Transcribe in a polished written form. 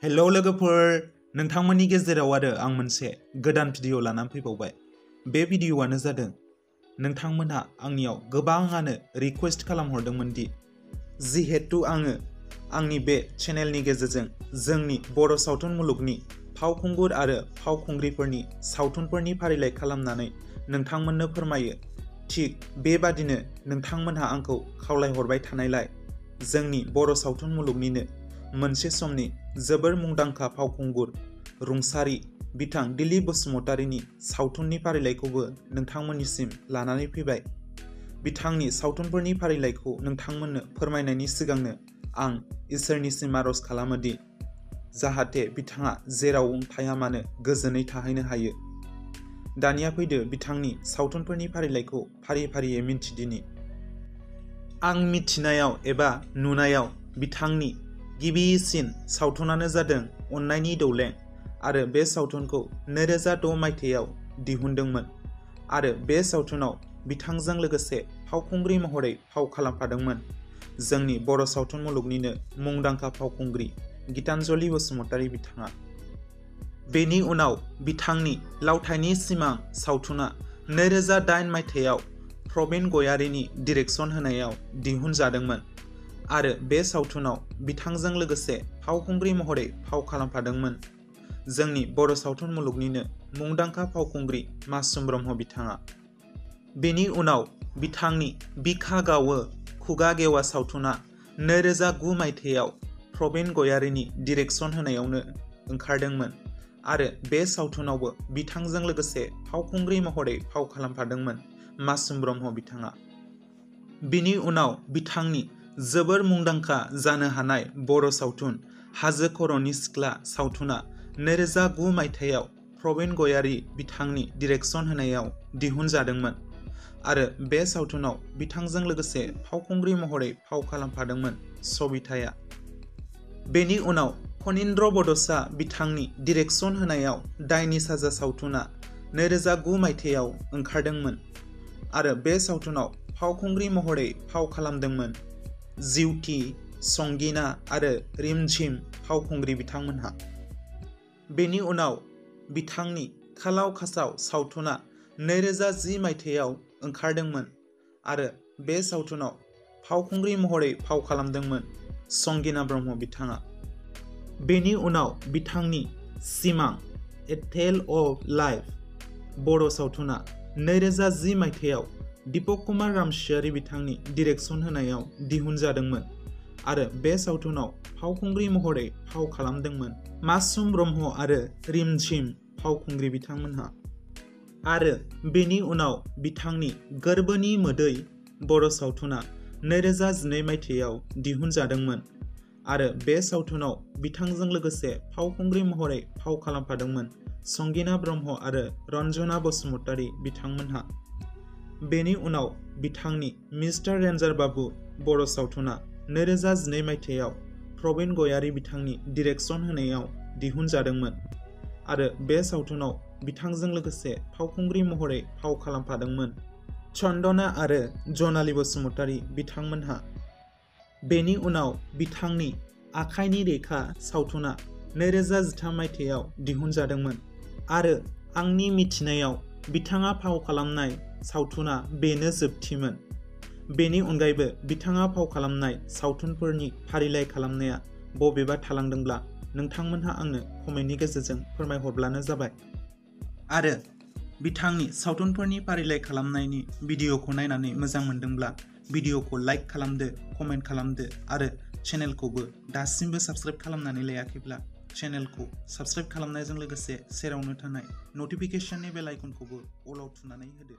Hello लोगोफोर, नोंथांमोननि गेजेराव आरो आं मोनसे गोदान भिडिअ लानानै फैबावबाय। बे भिडिअआनो जादों नोंथांमोनहा आंनियाव गोबाङानो रिक्वेस्ट खालामहरदोंमोन दि जिहेतु आङो आंनि बे चेनेलनि गेजेरजों जोंनि बर' सावथुन मुलुगनि फावखुंगुर आरो फावखुंग्रिफोरनि सावथुनफोरनि फारिलाइ खालामनानै नोंथांमोननो फोरमायो, थिग बेबादिनो नोंथांमोनहा आंखौ खावलायहरबाय थानायलाय जोंनि बर' सावथुन मुलुगनिनो मोनसे समनि जोबोर मुंदांखा फावखुंगुर रुंसारि बिथां दिलीप बसुमतारीनि सावथुननि फारिलाइखौबो नोंथांमोननिसिम लानानै फैबाय। बिथांनि सावथुनफोरनि फारिलाइखौ नोंथांमोननो फोरमायनायनि सिगांनो आं इसोरनिसिम आरज खालामोदि जाहाथे बिथाङा जेराव थाया मानो गोजोनै थाहैनो हायो। दानिया फैदो बिथांनि सावथुनफोरनि फारिलाइखौ फारि फारियै मिन्थिदिनि। आं मिथिनायाव एबा नुनायाव बिथांनि गिबिसिन सावथुनानो जादों अन्नायनि दौलें आरो बे सावथुनखौ 2006 मायथाइयाव दिहुनदोंमोन आरो बे सावथुनाव बिथांजों लोगोसे फावखुंग्रि महरै फाव खालामफादोंमोन जोंनि बर' सावथुन मुलुगनिनो मुंदांखा फावखुंग्रि गीतानजलि बसुमतारी बिथाङा। बेनि उनाव बिथांनि लावथाइनि सिमां सावथुना 2008 मायथाइयाव प्रबिन गयारीनि डिरेक्सन होनायाव दिहुनजादोंमोन आरो बे सावथुनाव बिथांजों लोगोसे फावखुंग्रि महरै फाव खालामफादोंमोन जोंनि बर' सावथुन मुलुगनिनो मुंदांखा फावखुंग्रि मासुम ब्रह्म बिथाङा। बेनि उनाव बिथांनि बिखा गावो खुगा गेवा सावथुना 2009 मायथाइयाव प्रबिन गयारीनि डिरेक्सन होनायावनो ओंखारदोंमोन आरो बे सावथुनावबो बिथांजों लोगोसे फावखुंग्रि महरै फाव खालामफादोंमोन मासुम ब्रह्म बिथाङा। बिनि उनाव बिथांनि जोबोर मुंदांखा जानो हानाय बर' सावथुन हाजो खर'नि सिख्ला सावथुना 2009 मायथाइयाव प्रबिन गयारी बिथांनि डिरेक्सन होनायाव दिहुनजादोंमोन आरो बे सावथुनाव बिथांजों लोगोसे फावखुंग्रि महरै फाव खालामफादोंमोन सबिताया। बेनि उनाव फनिन्द्र बड'सा बिथांनि डिरेक्सन होनायाव दायनि साजा सावथुना 2009 मायथाइयाव ओंखारदोंमोन आरो बे सावथुनाव फावखुंग्रि महरै फाव खालामदोंमोन जिउथि, संगिना आरो रिमझिम फावखुंग्रि बिथांमोनहा। बेनि उनाव बिथांनि खालाव खासाव सावथुना 2010 मायथाइयाव ओंखारदोंमोन आरो बे सावथुनाव फावखुंग्रि महरै फाव खालामदोंमोन संगिना ब्रह्म बिथाङा। बेनि उनाव बिथांनि सिमां ए टेल अफ लाइफ बर' सावथुना 2010 मायथाइयाव दीपक कुमार रामसियारि बिथांनि डिरेक्सन होनायाव दिहुनजादोंमोन आरो बे सावथुनाव फावखुंग्रि महरै फाव खालामदोंमोन मासुम ब्रह्म आरो रिमझिम फावखुंग्रि बिथांमोनहा। आरो बेनि उनाव बिथांनि गोरबोनि मोदै बर' सावथुना 2012 मायथाइयाव दिहुनजादोंमोन आरो बे सावथुनाव बिथांजों लोगोसे फावखुंग्रि महरै फाव खालामफादोंमोन संगिना ब्रह्म आरो रन्जना बसुमतारी बिथांमोनहा। बेनि उनाव बिथांनि मिस्टार रेन्जार बाबु बर' सावथुना 2012 मायथाइयाव प्रबिन गयारी बिथांनि डिरेक्सन होनायाव दिहुनजादोंमोन आरो बे सावथुनाव बिथांजों लोगोसे फावखुंग्रि महरै फाव खालामफादोंमोन चन्दना आरो जनाली बसुमतारी बिथांमोनहा। बेनि उनाव बिथांनि आखाइनि रेखा सावथुना 2013 मायथाइयाव दिहुनजादोंमोन आरो आंनि मिथिनायाव बिथाङा फाव खालामनाय सावथुना बेनो जोबथिमोन। बेनि अनगायैबो बिथाङा फाव खालामनाय सावथुनफोरनि फारिलाइ खालामनाया बबेबा थालांदोंब्ला नोंथांमोनहा आंनो कमेन्टनि गेजेरजों फोरमायहरब्लानो जाबाय। आरो बिथांनि सावथुनफोरनि फारिलाइ खालामनायनि भिडिअखौ नायनानै मोजां मोनदोंब्ला भिडिअखौ लाइक खालामदो, कमेन्ट खालामदो आरो चेनेलखौबो दासिमबो साबस्क्राइब खालामनानै लायाखैब्ला चेनेलखौ साबस्क्राइब खालामनायजों लोगोसे सेरावनो थानाय नटिफिकेशननि बेल आइकनखौबो अलाव थुनानै होदो।